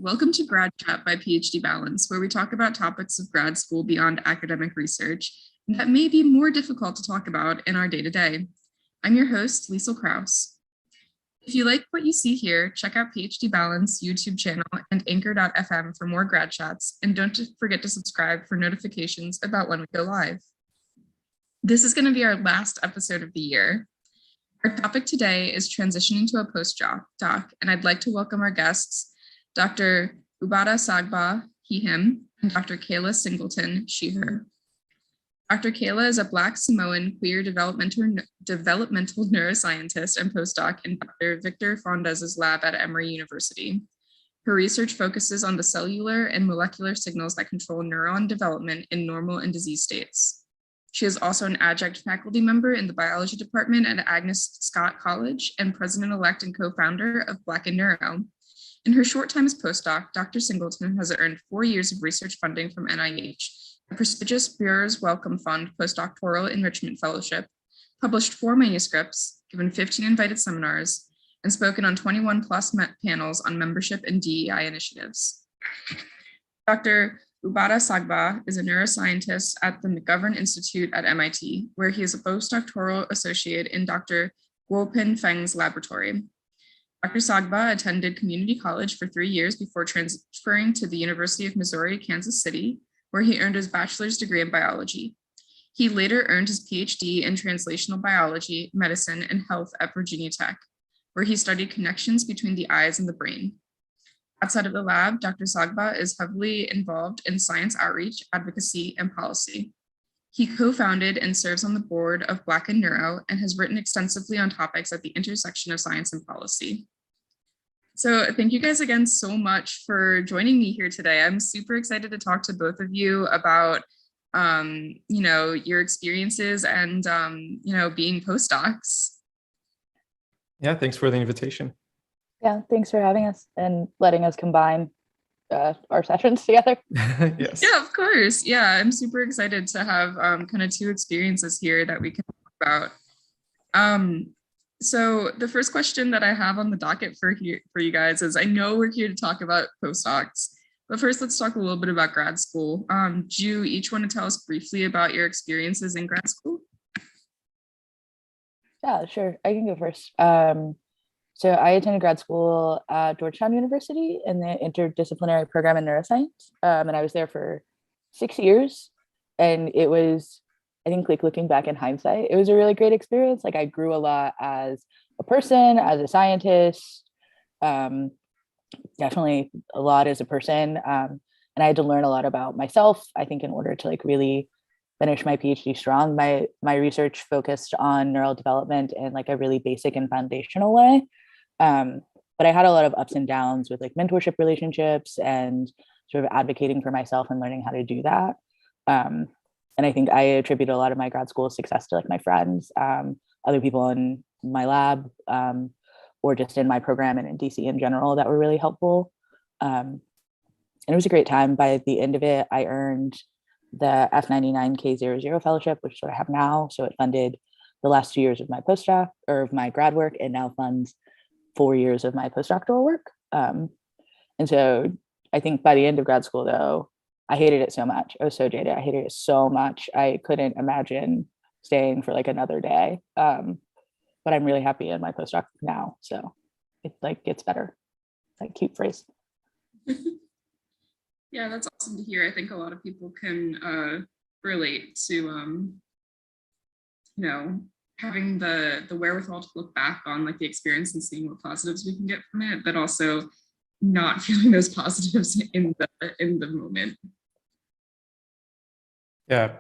Welcome to Grad Chat by PhD Balance, where we talk about topics of grad school beyond academic research that may be more difficult to talk about in our day-to-day. I'm your host, Liesl Kraus. If you like what you see here, check out PhD Balance YouTube channel and anchor.fm for more grad chats, and don't forget to subscribe for notifications about when we go live. This is going to be our last episode of the year. Our topic today is transitioning to a postdoc, and I'd like to welcome our guests, Dr. Ubada Sagba, he, him, and Dr. Kayla Singleton, she, her. Dr. Kayla is a Black Samoan queer developmental neuroscientist and postdoc in Dr. Victor Fondes's lab at Emory University. Her research focuses on the cellular and molecular signals that control neuron development in normal and disease states. She is also an adjunct faculty member in the biology department at Agnes Scott College and president-elect and co-founder of Black in Neuro. In her short time as postdoc, Dr. Singleton has earned 4 years of research funding from NIH, a prestigious Breuer's Wellcome Fund postdoctoral enrichment fellowship, published 4 manuscripts, given 15 invited seminars, and spoken on 21 plus panels on membership and DEI initiatives. Dr. Ubada Sagba is a neuroscientist at the McGovern Institute at MIT, where he is a postdoctoral associate in Dr. Guopin Feng's laboratory. Dr. Sagba attended community college for 3 years before transferring to the University of Missouri, Kansas City, where he earned his bachelor's degree in biology. He later earned his PhD in translational biology, medicine, and health at Virginia Tech, where he studied connections between the eyes and the brain. Outside of the lab, Dr. Sagba is heavily involved in science outreach, advocacy, and policy. He co-founded and serves on the board of Black in Neuro and has written extensively on topics at the intersection of science and policy. So thank you guys again so much for joining me here today. I'm super excited to talk to both of you about, your experiences and, being postdocs. Yeah, thanks for the invitation. Yeah, thanks for having us and letting us combine our sessions together. Yes. Yeah, of course. Yeah, I'm super excited to have kind of 2 experiences here that we can talk about. So the first question that I have on the docket for you guys is, I know we're here to talk about postdocs, but first let's talk a little bit about grad school. Do you each want to tell us briefly about your experiences in grad school? Yeah, sure. I can go first. So I attended grad school at Georgetown University in the interdisciplinary program in neuroscience. And I was there for 6 years. And it was, I think, like looking back in hindsight, it was a really great experience. Like I grew a lot as a person, as a scientist, definitely a lot as a person. And I had to learn a lot about myself, I think, in order to like really finish my PhD strong. My research focused on neural development in like a really basic and foundational way. But I had a lot of ups and downs with like mentorship relationships and sort of advocating for myself and learning how to do that. And I think I attribute a lot of my grad school success to like my friends, other people in my lab, or just in my program and in DC in general that were really helpful. And it was a great time. By the end of it, I earned the F99K00 fellowship, which is what I have now. So it funded the last 2 years of my postdoc or of my grad work, and now funds 4 years of my postdoctoral work. And so I think by the end of grad school, though, I hated it so much. I was so jaded. I hated it so much. I couldn't imagine staying for like another day. But I'm really happy in my postdoc now. So it like gets better. Like cute phrase. Yeah, that's awesome to hear. I think a lot of people can relate to, having the wherewithal to look back on like the experience and seeing what positives we can get from it, but also not feeling those positives in the moment. Yeah.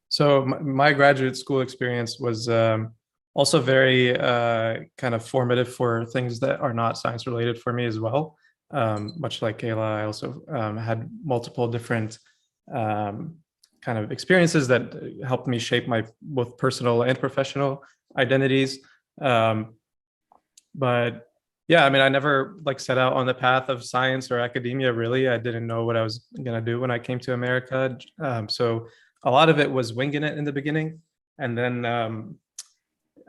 So my graduate school experience was also very kind of formative for things that are not science related for me as well. Much like Kayla, I also had multiple different kind of experiences that helped me shape my both personal and professional identities. But yeah, I mean, I never like set out on the path of science or academia, really. I didn't know what I was going to do when I came to America. So a lot of it was winging it in the beginning. And then,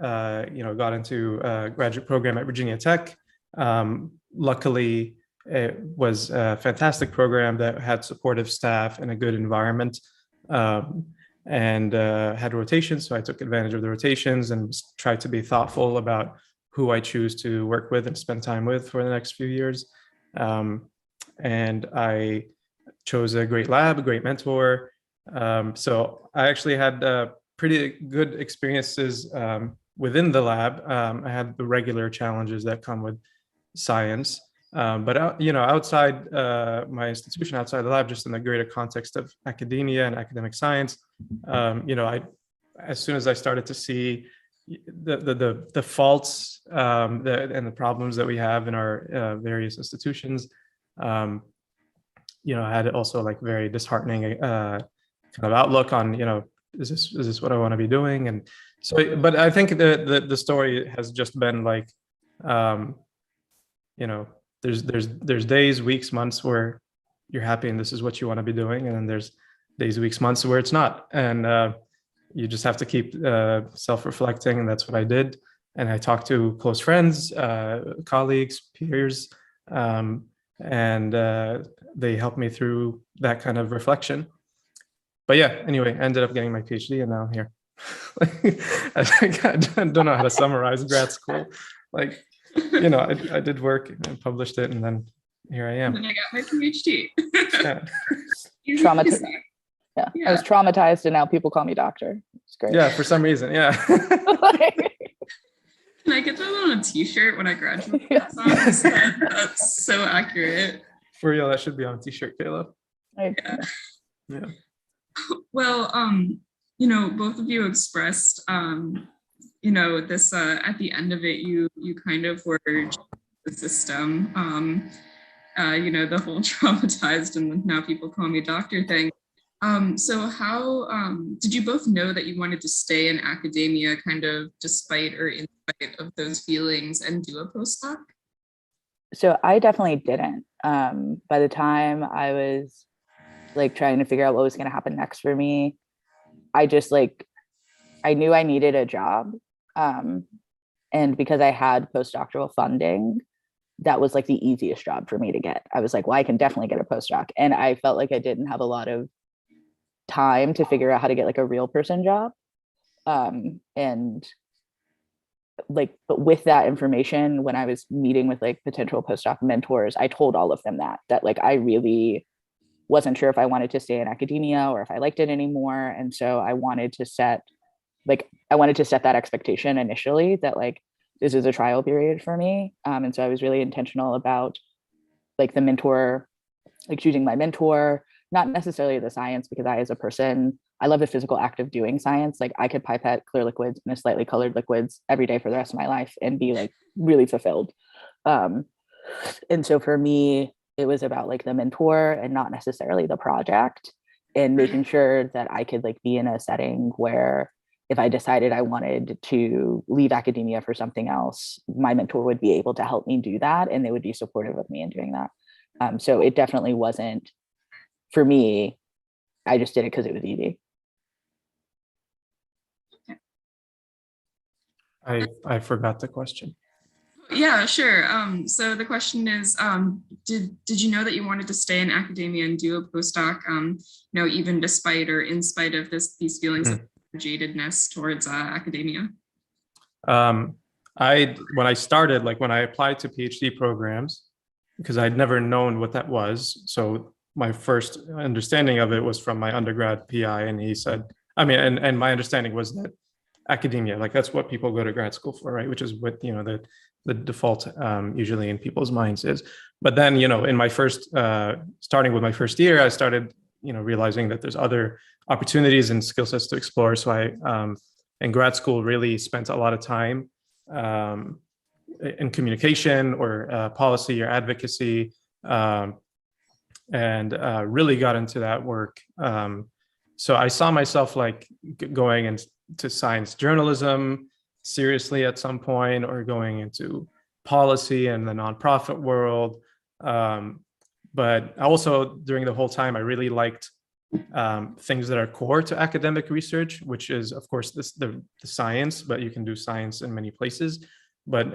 got into a graduate program at Virginia Tech. Luckily, it was a fantastic program that had supportive staff and a good environment, and had rotations. So I took advantage of the rotations and tried to be thoughtful about who I choose to work with and spend time with for the next few years. And I chose a great lab, a great mentor. So I actually had pretty good experiences within the lab. I had the regular challenges that come with science, but outside my institution, outside the lab, just in the greater context of academia and academic science, as soon as I started to see the faults and the problems that we have in our various institutions, I had also like very disheartening kind of outlook on, is this what I want to be doing? And so, but I think the story has just been like, there's days, weeks, months where you're happy and this is what you want to be doing, and then there's days, weeks, months where it's not, and you just have to keep self-reflecting, and that's what I did. And I talked to close friends, colleagues, peers, and they helped me through that kind of reflection. But yeah, anyway, I ended up getting my PhD, and now I'm here. I don't know how to summarize grad school. Like, I did work and published it, and then here I am. And then I got my PhD. Yeah. Traumatized. Yeah. I was traumatized, and now people call me doctor. It's great. Yeah, for some reason, yeah. Can I get that on a t-shirt when I graduate? Yeah. That's so accurate. For real, that should be on a t-shirt, Caleb. Yeah. Well, both of you expressed, this at the end of it, you kind of were the system, the whole traumatized and now people call me doctor thing. So how did you both know that you wanted to stay in academia kind of despite or in spite of those feelings and do a postdoc? So I definitely didn't. By the time I was like trying to figure out what was going to happen next for me, I just I knew I needed a job. And because I had postdoctoral funding, that was like the easiest job for me to get. I was like, well, I can definitely get a postdoc. And I felt like I didn't have a lot of time to figure out how to get like a real person job. But with that information, when I was meeting with like potential postdoc mentors, I told all of them that like I really wasn't sure if I wanted to stay in academia or if I liked it anymore. And so I wanted to set that expectation initially that like this is a trial period for me. And so I was really intentional about like the mentor, like choosing my mentor, not necessarily the science, because I, as a person, I love the physical act of doing science. Like I could pipette clear liquids in a slightly colored liquids every day for the rest of my life and be like really fulfilled. And so for me, it was about like the mentor and not necessarily the project, and making sure that I could like be in a setting where if I decided I wanted to leave academia for something else, my mentor would be able to help me do that, and they would be supportive of me in doing that. So it definitely wasn't, for me, I just did it because it was easy. I forgot the question. Yeah, sure. So the question is, did you know that you wanted to stay in academia and do a postdoc, even despite or in spite of these feelings of jadedness towards academia? When I started, like when I applied to PhD programs, because I'd never known what that was. So my first understanding of it was from my undergrad PI, and he said, and my understanding was that academia, like that's what people go to grad school for, right? Which is what, the default usually in people's minds is. But then, in my first, starting with my first year, I started, realizing that there's other opportunities and skill sets to explore. So I, in grad school, really spent a lot of time in communication or policy or advocacy, and really got into that work. So I saw myself like going into science journalism seriously at some point, or going into policy and the nonprofit world. But also during the whole time, I really liked things that are core to academic research, which is, of course, the science, but you can do science in many places. But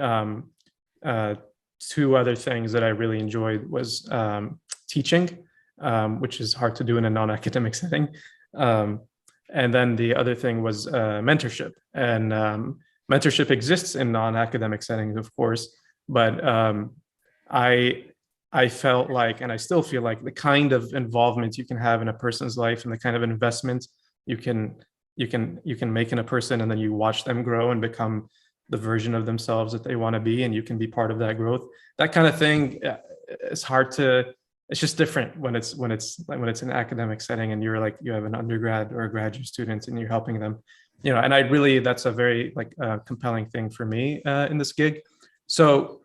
two other things that I really enjoyed was teaching, which is hard to do in a non-academic setting. And then the other thing was mentorship. And mentorship exists in non-academic settings, of course, but I felt like, and I still feel like, the kind of involvement you can have in a person's life and the kind of investment you can make in a person, and then you watch them grow and become the version of themselves that they want to be, and you can be part of that growth. That kind of thing is hard to. It's just different when it's an academic setting, and you're like, you have an undergrad or a graduate student, and you're helping them, And I really, that's a very compelling thing for me in this gig. So,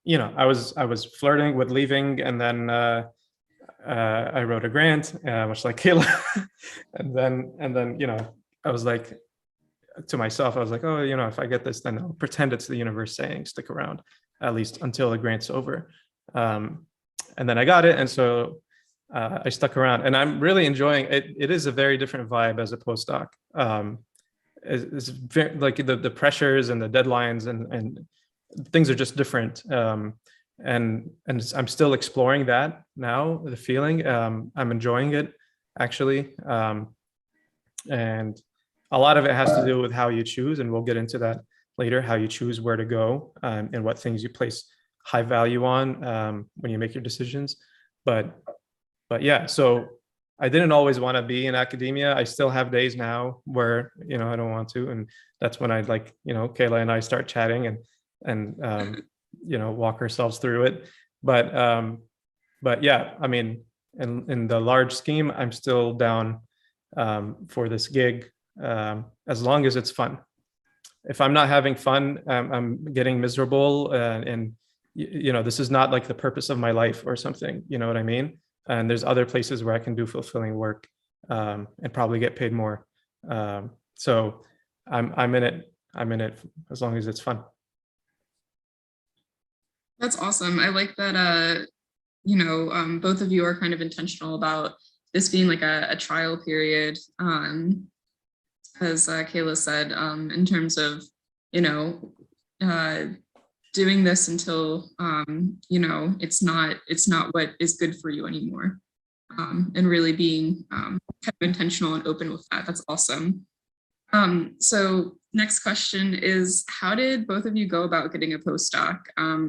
I was flirting with leaving, and then I wrote a grant, much like Kayla, and then I was like, to myself, I was like, oh, if I get this, then I'll pretend it's the universe saying stick around at least until the grant's over. And then I got it, and so I stuck around, and I'm really enjoying it. It is a very different vibe as a postdoc. It's very, like the pressures and the deadlines and things are just different. And I'm still exploring that now, the feeling. I'm enjoying it, actually. And a lot of it has to do with how you choose, and we'll get into that later, how you choose where to go, and what things you place high value on when you make your decisions. But yeah, so I didn't always want to be in academia. I still have days now where, I don't want to. And that's when I'd like, Kayla and I start chatting and walk ourselves through it. But yeah, I mean, in the large scheme, I'm still down for this gig, as long as it's fun. If I'm not having fun, I'm getting miserable, and this is not like the purpose of my life or something, you know what I mean? And there's other places where I can do fulfilling work, and probably get paid more. So I'm in it as long as it's fun. That's awesome. I like that, both of you are kind of intentional about this being like a trial period, as Kayla said, in terms of, doing this until, it's not what is good for you anymore, and really being kind of intentional and open with that. That's awesome. So next question is, how did both of you go about getting a postdoc?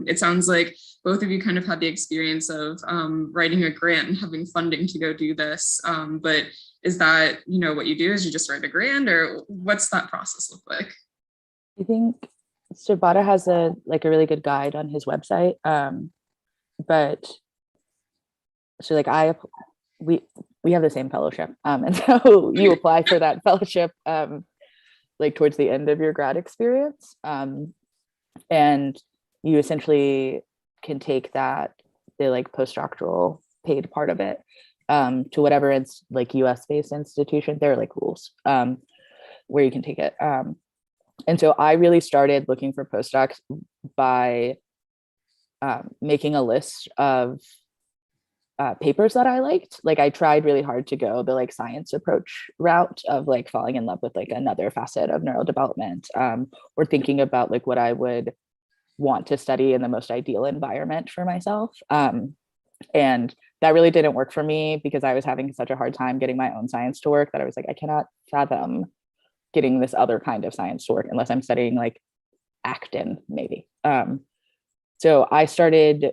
It sounds like both of you kind of had the experience of writing a grant and having funding to go do this. But is that, what you do is you just write a grant, or what's that process look like? I think Sabata has a really good guide on his website. But so we have the same fellowship. And so you apply for that fellowship towards the end of your grad experience. And you essentially can take the postdoctoral paid part of it to whatever it's US based institution. There are rules where you can take it. And so I really started looking for postdocs by making a list of papers that I liked. I tried really hard to go the science approach route of falling in love with another facet of neural development, or thinking about what I would want to study in the most ideal environment for myself. And that really didn't work for me because I was having such a hard time getting my own science to work that I was I cannot fathom getting this other kind of science to work unless I'm studying actin, maybe. So I started,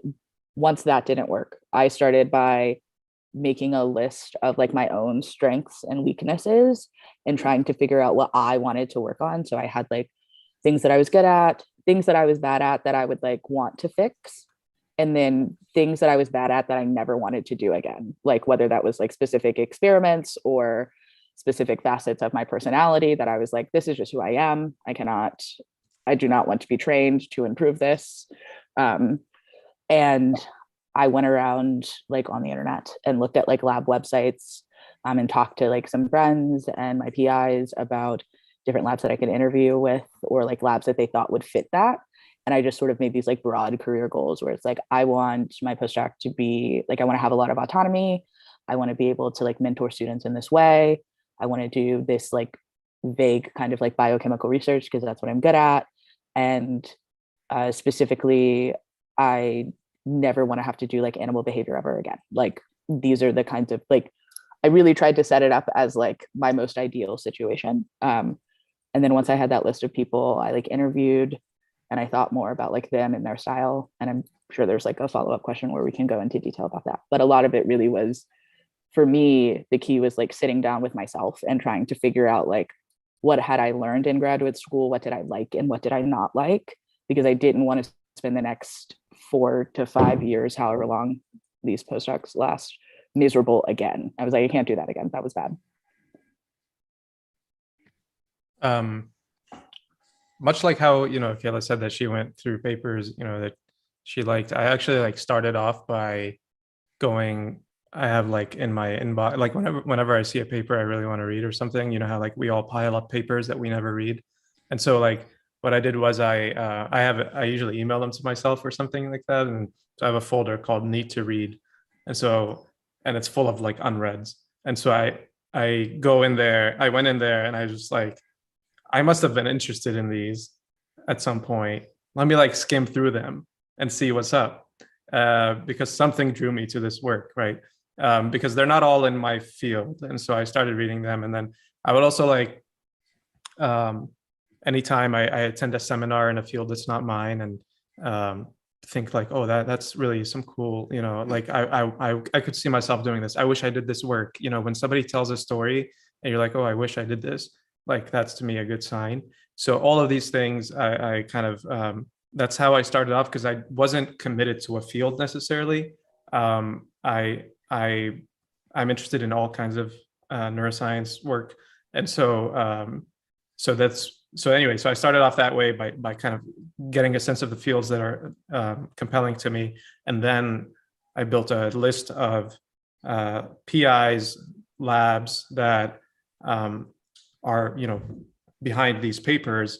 once that didn't work, I started by making a list of my own strengths and weaknesses and trying to figure out what I wanted to work on. So I had things that I was good at, things that I was bad at that I would want to fix, and then things that I was bad at that I never wanted to do again, whether that was specific experiments or specific facets of my personality that I was this is just who I am. I do not want to be trained to improve this. And I went around on the internet and looked at lab websites, and talked to some friends and my PIs about different labs that I could interview with, or labs that they thought would fit that. And I just sort of made these broad career goals where it's I want my postdoc to be I want to have a lot of autonomy. I want to be able to mentor students in this way. I want to do this vague kind of biochemical research because that's what I'm good at. And Specifically, I never want to have to do like animal behavior ever again. Like these are the kinds of like, I really tried to set it up as like my most ideal situation. And then once I had that list of people, I like interviewed and I thought more about like them and their style. And I'm sure there's like a follow-up question where we can go into detail about that. But a lot of it really was, for me, the key was like sitting down with myself and trying to figure out like, what had I learned in graduate school? What did I like and what did I not like? Because I didn't want to spend the next 4 to 5 years, however long these postdocs last, miserable again. I was like, I can't do that again. That was bad. Much like how, Kayla said that she went through papers, that she liked, I actually like started off by going, I have like in my inbox, like whenever I see a paper I really want to read or something, how like we all pile up papers that we never read. And so like what I did was I usually email them to myself or something like that. And so I have a folder called Need to Read. And it's full of like unreads. And so I went in there and I just like, I must have been interested in these at some point. Let me like skim through them and see what's up, because something drew me to this work, right? Because they're not all in my field. And so I started reading them. And then I would also like, anytime I attend a seminar in a field that's not mine and think like, oh, that's really some cool, like I could see myself doing this. I wish I did this work. When somebody tells a story and you're like, oh, I wish I did this, like that's to me a good sign. So all of these things, I kind of, that's how I started off, because I wasn't committed to a field necessarily. I'm interested in all kinds of neuroscience work. And so, so I started off that way by kind of getting a sense of the fields that are compelling to me. And then I built a list of PIs, labs that are, behind these papers.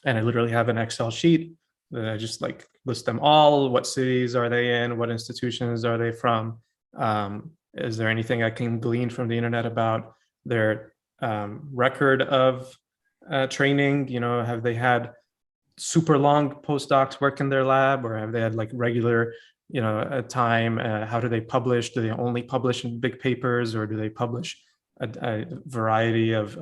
And I literally have an Excel sheet that I just like list them all. What cities are they in? What institutions are they from? Is there anything I can glean from the internet about their record of training? Have they had super long postdocs work in their lab, or have they had like regular, time? How do they publish? Do they only publish in big papers, or do they publish a variety of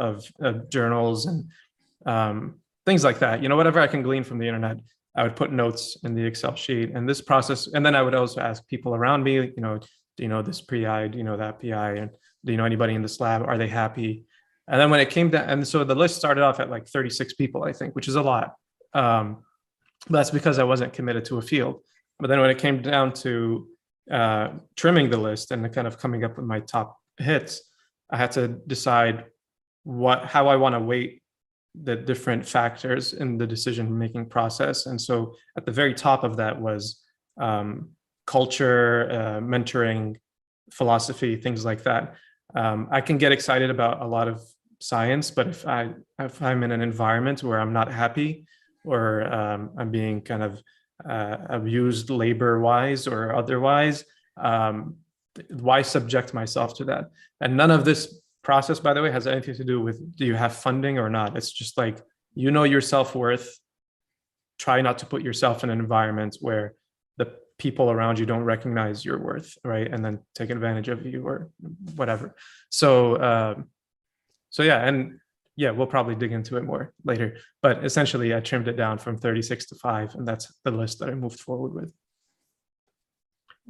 journals and things like that? Whatever I can glean from the internet, I would put notes in the Excel sheet. And this process, and then I would also ask people around me, do you know this PI? Do you know that PI? And do you know anybody in this lab? Are they happy? And then when it came down, and so the list started off at like 36 people, I think, which is a lot. That's because I wasn't committed to a field. But then when it came down to trimming the list and kind of coming up with my top hits, I had to decide how I want to weight the different factors in the decision-making process. And so at the very top of that was culture, mentoring, philosophy, things like that. I can get excited about a lot of science, but if I'm in an environment where I'm not happy, or I'm being kind of abused labor-wise or otherwise, why subject myself to that? And none of this process, by the way, has anything to do with do you have funding or not. It's just like, your self-worth. Try not to put yourself in an environment where the people around you don't recognize your worth, right? And then take advantage of you or whatever. So yeah, and yeah, we'll probably dig into it more later. But essentially, I trimmed it down from 36 to 5, and that's the list that I moved forward with.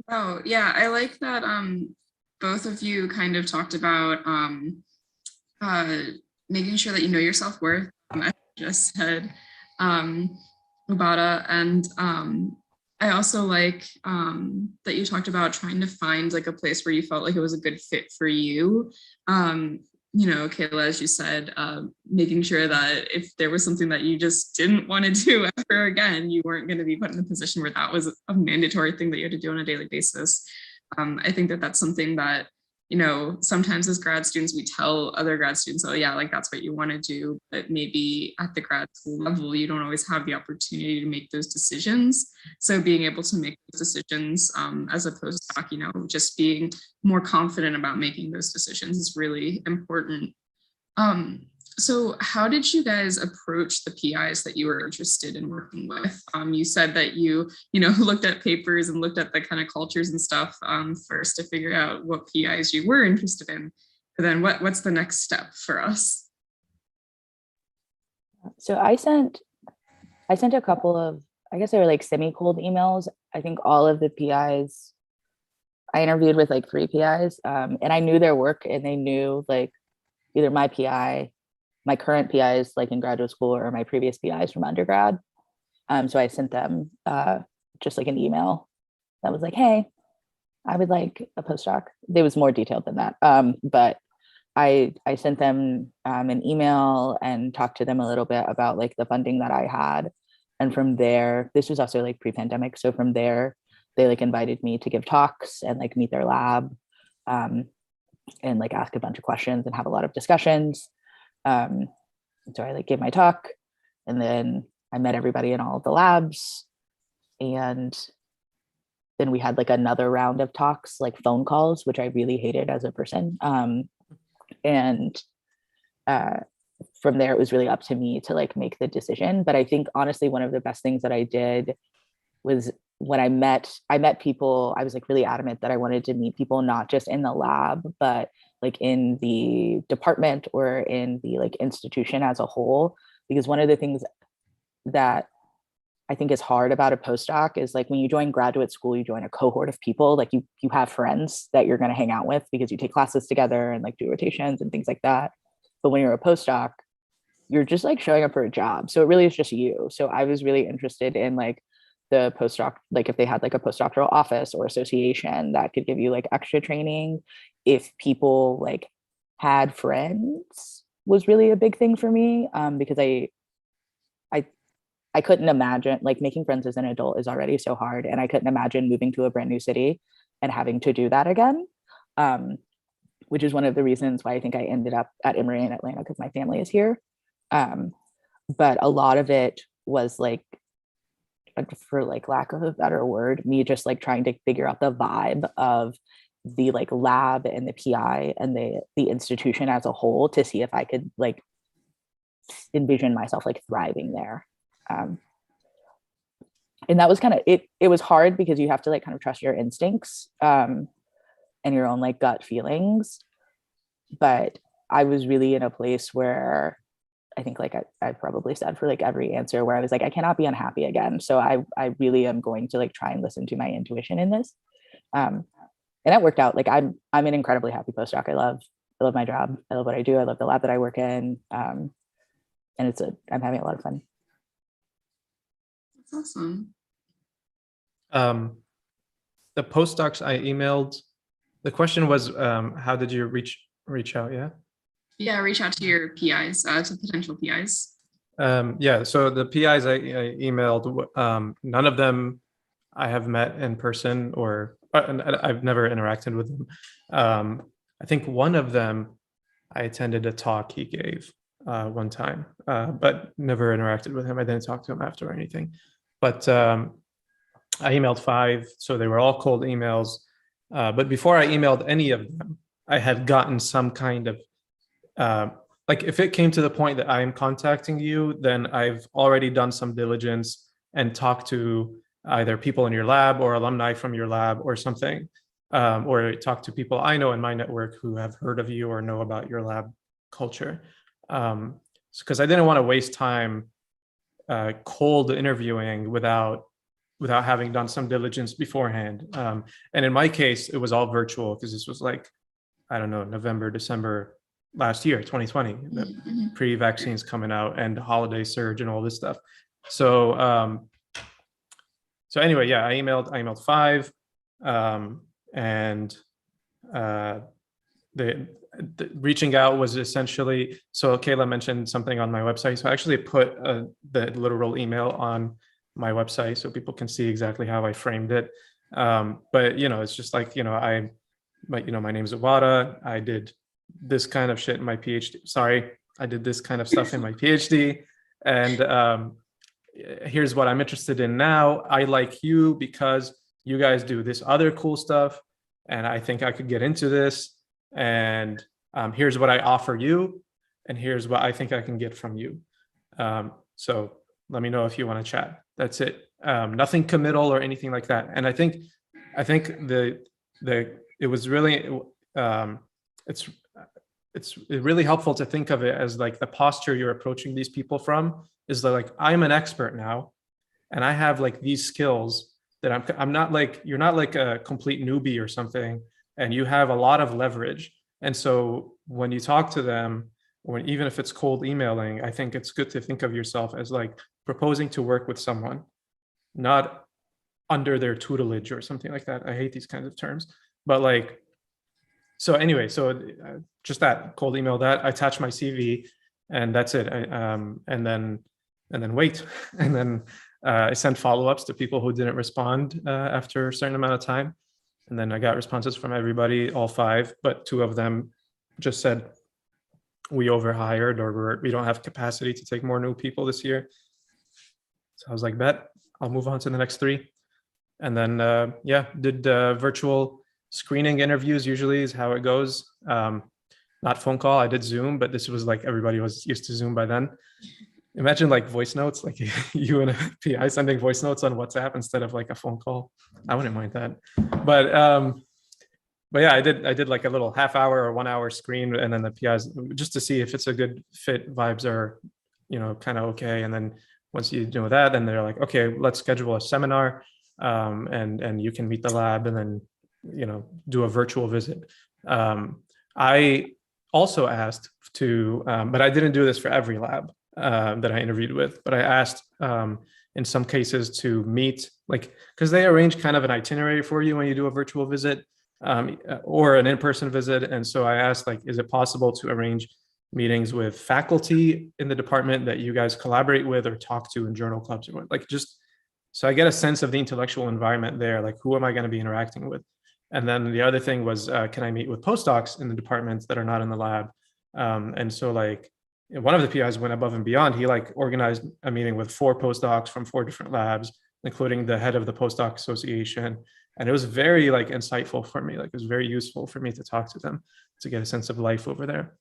Oh, yeah, I like that both of you kind of talked about making sure that you know your self-worth. I just said Ubada, and I also like that you talked about trying to find like a place where you felt like it was a good fit for you. Kayla, as you said, making sure that if there was something that you just didn't want to do ever again, you weren't going to be put in a position where that was a mandatory thing that you had to do on a daily basis. I think that that's something that, sometimes as grad students, we tell other grad students, oh yeah, like that's what you want to do, but maybe at the grad school level, you don't always have the opportunity to make those decisions. So being able to make those decisions as a postdoc, just being more confident about making those decisions is really important. So how did you guys approach the PIs that you were interested in working with? You said that you looked at papers and looked at the kind of cultures and stuff first to figure out what PIs you were interested in. But then what's the next step for us? So I sent a couple of, I guess they were like semi-cold emails. I think all of the PIs, I interviewed with like 3 PIs, and I knew their work, and they knew like either my PI, my current PIs like in graduate school, or my previous PIs from undergrad. So I sent them just like an email that was like, hey, I would like a postdoc. It was more detailed than that. But I sent them an email and talked to them a little bit about like the funding that I had. And from there, this was also like pre-pandemic. So from there, they like invited me to give talks and like meet their lab, and like ask a bunch of questions and have a lot of discussions. So I like gave my talk, and then I met everybody in all of the labs, and then we had like another round of talks, like phone calls, which I really hated as a person. And from there, it was really up to me to like make the decision. But I think honestly, one of the best things that I did was when I met people. I was like really adamant that I wanted to meet people, not just in the lab, but like in the department or in the like institution as a whole. Because one of the things that I think is hard about a postdoc is like when you join graduate school, you join a cohort of people, like you have friends that you're going to hang out with because you take classes together and like do rotations and things like that. But when you're a postdoc, you're just like showing up for a job. So it really is just you. So I was really interested in like the postdoc, like if they had like a postdoctoral office or association that could give you like extra training. If people like had friends was really a big thing for me, because I couldn't imagine, like, making friends as an adult is already so hard, and I couldn't imagine moving to a brand new city and having to do that again. Which is one of the reasons why I think I ended up at Emory in Atlanta, because my family is here. But a lot of it was like, for like lack of a better word, me just like trying to figure out the vibe of the like lab and the PI and the institution as a whole to see if I could like envision myself like thriving there. And that was kind of it. It was hard because you have to like kind of trust your instincts, and your own like gut feelings. But I was really in a place where I think like I probably said for like every answer, where I was like, I cannot be unhappy again. So I really am going to like try and listen to my intuition in this. And that worked out. Like I'm an incredibly happy postdoc. I love my job. I love what I do. I love the lab that I work in. And I'm having a lot of fun. That's awesome. The postdocs I emailed, the question was, how did you reach out? Yeah. Yeah, reach out to your PIs, to potential PIs. Yeah, so the PIs I emailed, none of them I have met in person, or I've never interacted with them. I think one of them, I attended a talk he gave one time, but never interacted with him. I didn't talk to him after or anything. But I emailed 5, so they were all cold emails. But before I emailed any of them, I had gotten some kind of, like if it came to the point that I am contacting you, then I've already done some diligence and talked to either people in your lab or alumni from your lab or something, or talk to people I know in my network who have heard of you or know about your lab culture. Because I didn't want to waste time cold interviewing without having done some diligence beforehand. And in my case, it was all virtual because this was like, I don't know, November, December last year, 2020, the pre-vaccines coming out and holiday surge and all this stuff. So anyway, yeah, I emailed 5, and the reaching out was essentially, so Kayla mentioned something on my website. So I actually put the literal email on my website so people can see exactly how I framed it. But it's just like, my name's Iwata. I did this kind of shit in my PhD. Sorry, I did this kind of stuff in my PhD. And here's what I'm interested in now. I like you because you guys do this other cool stuff, and I think I could get into this. And here's what I offer you. and here's what I think I can get from you. So let me know if you want to chat. That's it. Nothing committal or anything like that. And I think it was really it's really helpful to think of it as like the posture you're approaching these people from is that, like, I'm an expert now, and I have like these skills that I'm not like, you're not like a complete newbie or something, and you have a lot of leverage. And so when you talk to them, or even if it's cold emailing, I think it's good to think of yourself as like proposing to work with someone, not under their tutelage or something like that. I hate these kinds of terms, but like, so anyway, so just that cold email, that I attach my CV, and that's it. And then wait, and then I sent follow-ups to people who didn't respond after a certain amount of time. And then I got responses from everybody, all 5, but 2 of them just said, we overhired, or we don't have capacity to take more new people this year. So I was like, bet, I'll move on to the next 3. And then, did virtual screening interviews. Usually is how it goes. Not phone call. I did Zoom, but this was like, everybody was used to Zoom by then. Imagine like voice notes, like you and a PI sending voice notes on WhatsApp instead of like a phone call. I wouldn't mind that. But yeah, I did like a little half-hour or 1-hour screen, and then the PIs, just to see if it's a good fit, vibes are, kind of okay. And then once you do that, then they're like, okay, let's schedule a seminar, and you can meet the lab, and then do a virtual visit. I also asked to, but I didn't do this for every lab that I interviewed with, but I asked in some cases to meet, like, because they arrange kind of an itinerary for you when you do a virtual visit, or an in-person visit. And so I asked, like, is it possible to arrange meetings with faculty in the department that you guys collaborate with or talk to in journal clubs, or like, just so I get a sense of the intellectual environment there, like who am I going to be interacting with? And then the other thing was, can I meet with postdocs in the departments that are not in the lab? And so like one of the PIs went above and beyond. He like organized a meeting with 4 postdocs from 4 different labs, including the head of the postdoc association. And it was very like insightful for me. Like it was very useful for me to talk to them, to get a sense of life over there.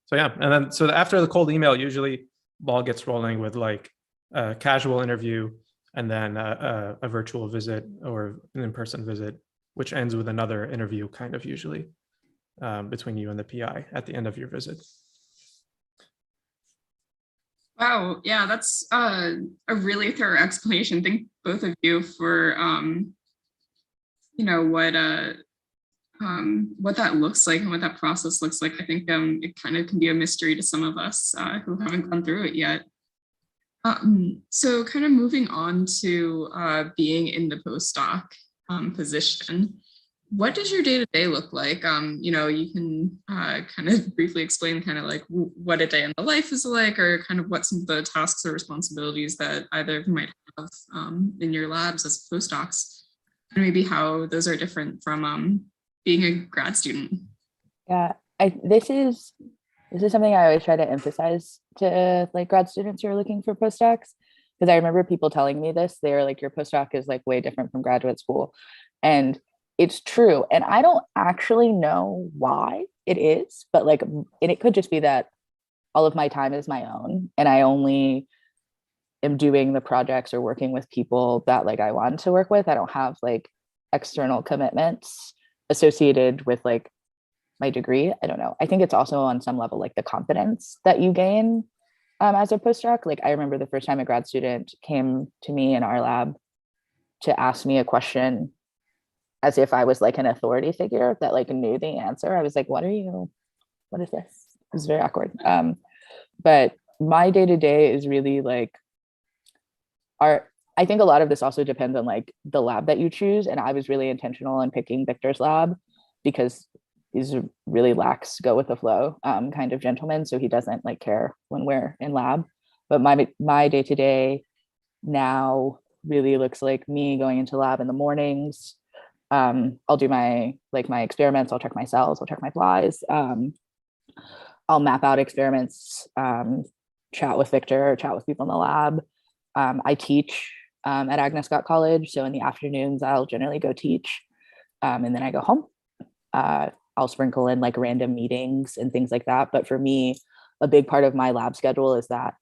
So yeah, and then so after the cold email, usually ball gets rolling with like a casual interview, and then a virtual visit or an in-person visit, which ends with another interview, kind of usually between you and the PI at the end of your visit. Wow, yeah, that's a really thorough explanation. Thank both of you for what that looks like and what that process looks like. I think it kind of can be a mystery to some of us who haven't gone through it yet. So kind of moving on to being in the postdoc position, what does your day-to-day look like? You can kind of briefly explain kind of like what a day in the life is like, or kind of what some of the tasks or responsibilities that either of you might have in your labs as postdocs, and maybe how those are different from being a grad student. Yeah, this is something I always try to emphasize to like grad students who are looking for postdocs, because I remember people telling me this. They're like, your postdoc is like way different from graduate school. And it's true. And I don't actually know why it is, but like, and it could just be that all of my time is my own, and I only am doing the projects or working with people that like I want to work with. I don't have like external commitments associated with like my degree. I don't know. I think it's also on some level like the confidence that you gain as a postdoc. Like I remember the first time a grad student came to me in our lab to ask me a question as if I was like an authority figure that like knew the answer. I was like, what is this? It was very awkward. But my day-to-day is really like I think a lot of this also depends on like the lab that you choose. And I was really intentional in picking Victor's lab because he's a really lax, go with the flow kind of gentleman. So he doesn't like care when we're in lab. But my day-to-day now really looks like me going into lab in the mornings. I'll do my experiments. I'll check my cells. I'll check my flies. I'll map out experiments, chat with Victor, chat with people in the lab. I teach at Agnes Scott College. So in the afternoons, I'll generally go teach. And then I go home. I'll sprinkle in like random meetings and things like that. But for me, a big part of my lab schedule is that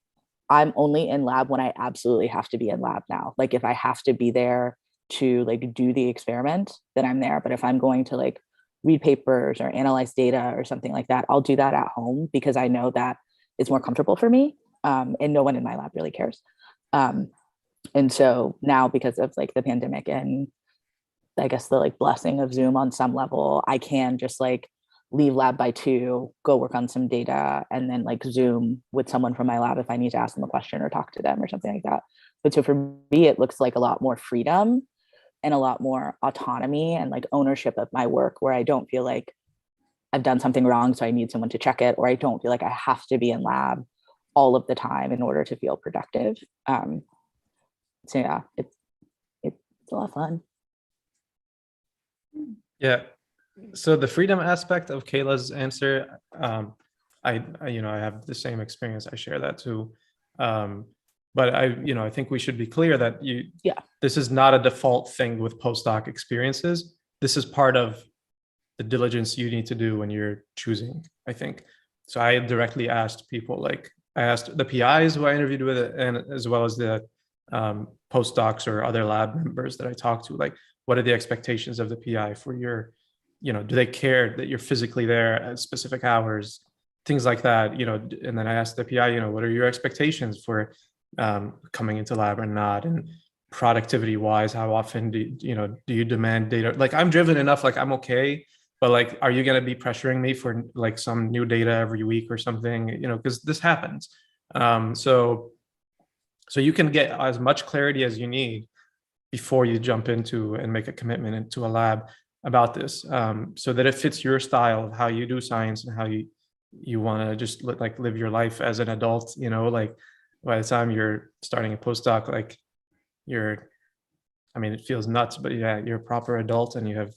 I'm only in lab when I absolutely have to be in lab now. Like if I have to be there to like do the experiment, then I'm there. But if I'm going to like read papers or analyze data or something like that, I'll do that at home because I know that it's more comfortable for me. And no one in my lab really cares. And so now, because of like the pandemic and I guess the like blessing of Zoom on some level, I can just like leave lab by 2, go work on some data, and then like Zoom with someone from my lab if I need to ask them a question or talk to them or something like that. But so for me, it looks like a lot more freedom and a lot more autonomy and like ownership of my work, where I don't feel like I've done something wrong, so I need someone to check it, or I don't feel like I have to be in lab all of the time in order to feel productive. So yeah, it's a lot of fun. Yeah. So the freedom aspect of Kayla's answer, I have the same experience. I share that too. But I think we should be clear that this is not a default thing with postdoc experiences. This is part of the diligence you need to do when you're choosing, I think. So I directly asked people, like I asked the PIs who I interviewed with, and as well as the postdocs or other lab members that I talked to, like, what are the expectations of the PI for your, do they care that you're physically there at specific hours, things like that, and then I asked the PI, what are your expectations for coming into lab or not, and productivity wise, how often do you demand data? Like, I'm driven enough, like I'm okay, but like, are you going to be pressuring me for like some new data every week or something, because this happens. So you can get as much clarity as you need before you jump into and make a commitment into a lab about this, so that it fits your style of how you do science and how you want to just live your life as an adult. Like by the time you're starting a postdoc, like it feels nuts, but yeah, you're a proper adult and you have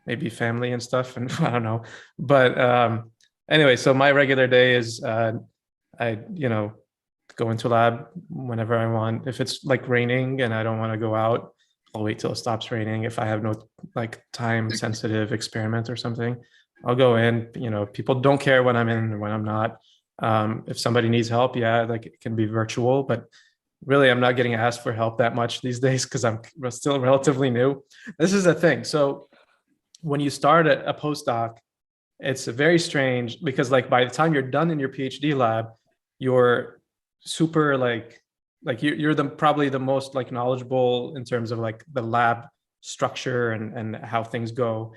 maybe family and stuff, and I don't know. But anyway, so my regular day is I go into lab whenever I want. If it's like raining and I don't want to go out, I'll wait till it stops raining. If I have no like time sensitive experiment or something, I'll go in. People don't care when I'm in or when I'm not. If somebody needs help, yeah, like it can be virtual, but really I'm not getting asked for help that much these days because I'm still relatively new. This is the thing. So when you start a postdoc, it's very strange because like by the time you're done in your PhD lab, you're super like you're probably the most like knowledgeable in terms of like the lab structure and how things go,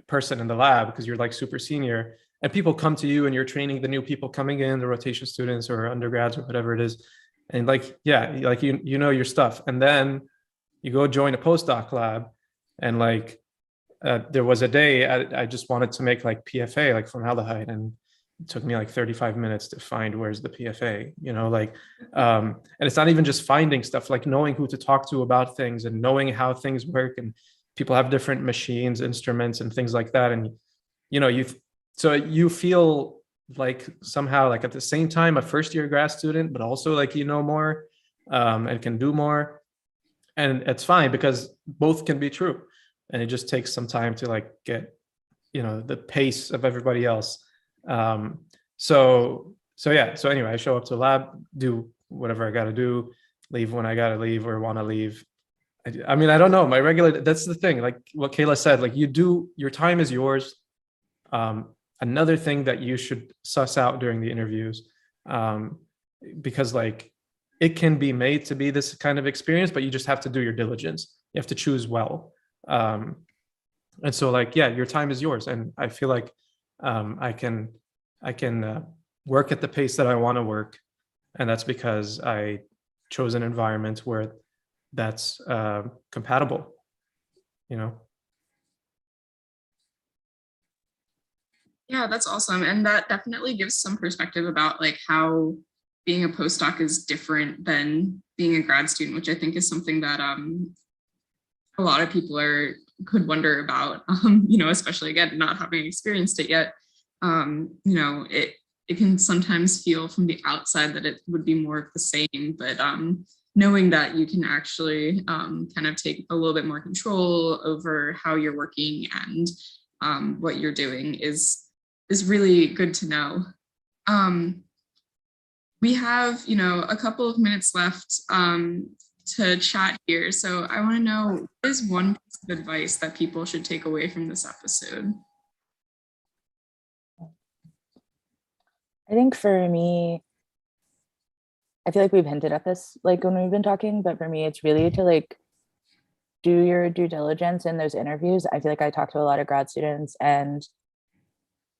person in the lab, because you're like super senior, and people come to you and you're training the new people coming in, the rotation students or undergrads or whatever it is, and like like you know your stuff, and then you go join a postdoc lab, and like there was a day I just wanted to make like PFA, like formaldehyde, and it took me like 35 minutes to find where's the PFA, and it's not even just finding stuff, like knowing who to talk to about things and knowing how things work, and people have different machines, instruments, and things like that. And, so you feel like somehow like at the same time a first year grad student, but also like, more and can do more. And it's fine because both can be true. And it just takes some time to like get, the pace of everybody else. So anyway, I show up to lab, do whatever I got to do, leave when I got to leave or want to leave. I don't know, that's the thing, like what Kayla said, like your time is yours. Another thing that you should suss out during the interviews, because like it can be made to be this kind of experience, but you just have to do your diligence. You have to choose well. And so like, yeah, your time is yours. And I feel like I can work at the pace that I want to work. And that's because I chose an environment where that's compatible, Yeah, that's awesome. And that definitely gives some perspective about like how being a postdoc is different than being a grad student, which I think is something that a lot of people could wonder about, especially again, not having experienced it yet. It can sometimes feel from the outside that it would be more of the same, but knowing that you can actually kind of take a little bit more control over how you're working and what you're doing is really good to know. We have, a couple of minutes left to chat here. So I want to know, what is one piece of advice that people should take away from this episode? I think for me, I feel like we've hinted at this like when we've been talking, but for me, it's really to like do your due diligence in those interviews. I feel like I talk to a lot of grad students and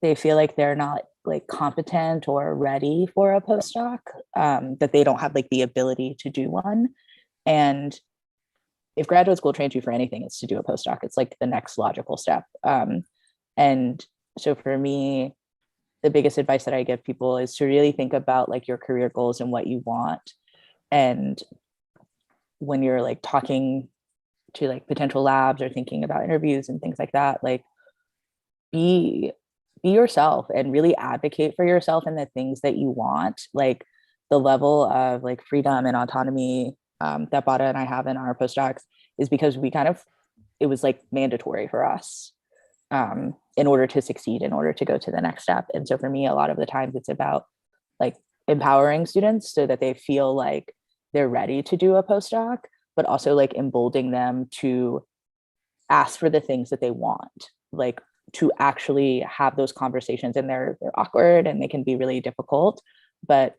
they feel like they're not like competent or ready for a postdoc, that they don't have like the ability to do one. And if graduate school trains you for anything, it's to do a postdoc. It's like the next logical step. And so for me, the biggest advice that I give people is to really think about like your career goals and what you want. And when you're like talking to like potential labs or thinking about interviews and things like that, like be yourself and really advocate for yourself and the things that you want. Like the level of like freedom and autonomy that Bada and I have in our postdocs is because it was like mandatory for us in order to succeed, in order to go to the next step. And so for me, a lot of the times it's about like empowering students so that they feel like they're ready to do a postdoc, but also like emboldening them to ask for the things that they want, like to actually have those conversations. And they're awkward and they can be really difficult, but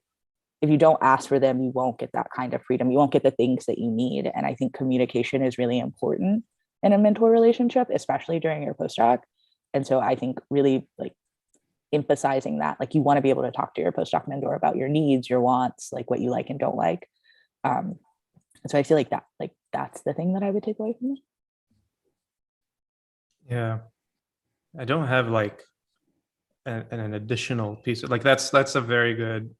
if you don't ask for them, you won't get that kind of freedom. You won't get the things that you need. And I think communication is really important in a mentor relationship, especially during your postdoc. And so I think really like emphasizing that, like you want to be able to talk to your postdoc mentor about your needs, your wants, like what you like and don't like. And so I feel like that's the thing that I would take away from it. Yeah, I don't have like an additional piece of, like that's a very good.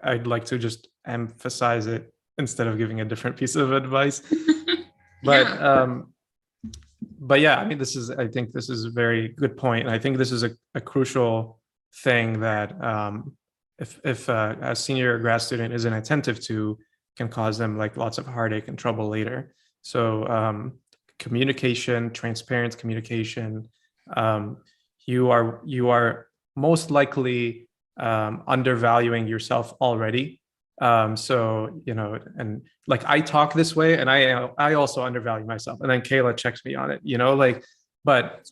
I'd like to just emphasize it instead of giving a different piece of advice. But Yeah. But yeah, I mean, I think this is a very good point, and I think this is a crucial thing that if a senior grad student isn't attentive to, can cause them like lots of heartache and trouble later. So communication, transparent communication. You are most likely undervaluing yourself already. So and like I talk this way, and I also undervalue myself, and then Kayla checks me on it, like, but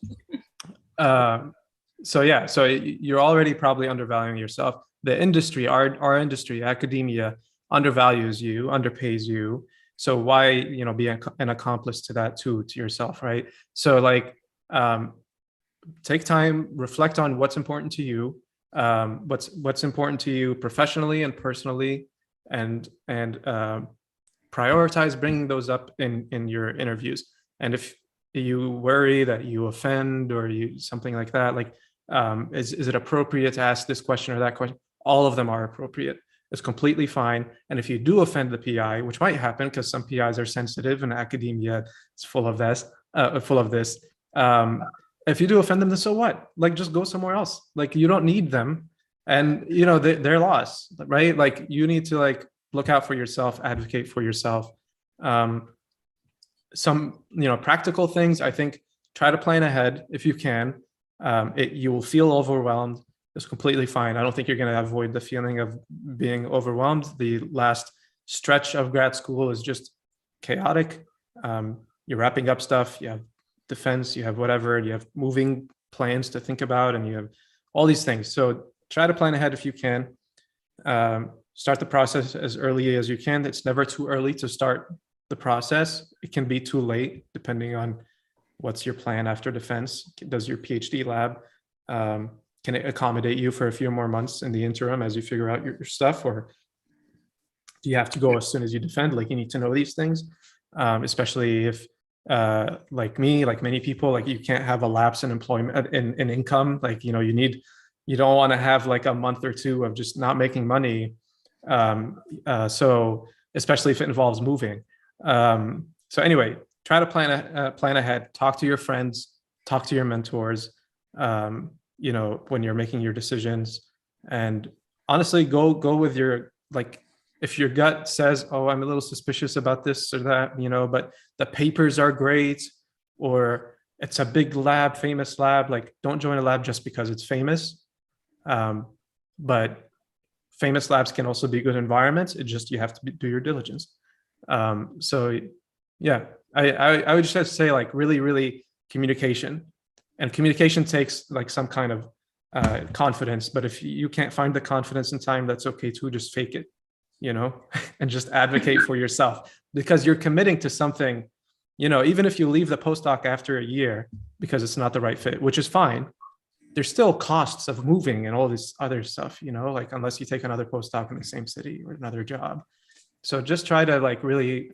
so yeah, so you're already probably undervaluing yourself. The industry, our industry, academia, undervalues you, underpays you. So why be an accomplice to that too, to yourself, right? So like take time, reflect on what's important to you, what's important to you professionally and personally, and prioritize bringing those up in your interviews. And if you worry that you offend or you something like that, like is it appropriate to ask this question or that question? All of them are appropriate. It's completely fine. And if you do offend the PI, which might happen because some PIs are sensitive and academia is full of this, if you do offend them, then so what? Like, just go somewhere else. Like, you don't need them, and they're lost, right? Like, you need to like look out for yourself, advocate for yourself. Some practical things. I think try to plan ahead if you can. You will feel overwhelmed. It's completely fine. I don't think you're going to avoid the feeling of being overwhelmed. The last stretch of grad school is just chaotic. You're wrapping up stuff. You have defense, you have whatever, you have moving plans to think about, and you have all these things. So try to plan ahead if you can. Start the process as early as you can. It's never too early to start the process. It can be too late depending on what's your plan after defense. Does your PhD lab can it accommodate you for a few more months in the interim as you figure out your stuff, or do you have to go as soon as you defend? Like, you need to know these things, especially if like me, like many people, like you can't have a lapse in employment in income. Like, you don't want to have like a month or two of just not making money. So especially if it involves moving. So anyway, try to plan ahead, talk to your friends, talk to your mentors, when you're making your decisions, and honestly go with your, like, if your gut says, oh, I'm a little suspicious about this or that, but the papers are great, or it's a big lab, famous lab. Like, don't join a lab just because it's famous. But famous labs can also be good environments. It just, you have to do your diligence. So yeah, I would just say like really communication, and communication takes like some kind of confidence. But if you can't find the confidence in time, that's okay too. Just fake it, and just advocate for yourself, because you're committing to something. Even if you leave the postdoc after a year because it's not the right fit, which is fine, there's still costs of moving and all this other stuff, like unless you take another postdoc in the same city or another job. So just try to like really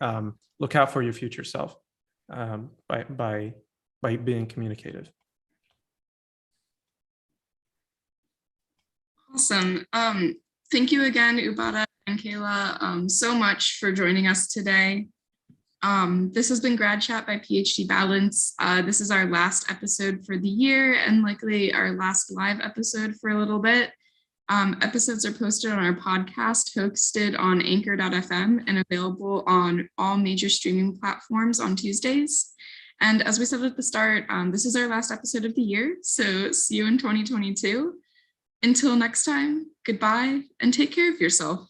look out for your future self by being communicative. Awesome. Thank you again, Ubada and Kayla, so much for joining us today. This has been Grad Chat by PhD Balance. This is our last episode for the year and likely our last live episode for a little bit. Episodes are posted on our podcast, hosted on anchor.fm and available on all major streaming platforms on Tuesdays. And as we said at the start, this is our last episode of the year. So see you in 2022. Until next time, goodbye and take care of yourself.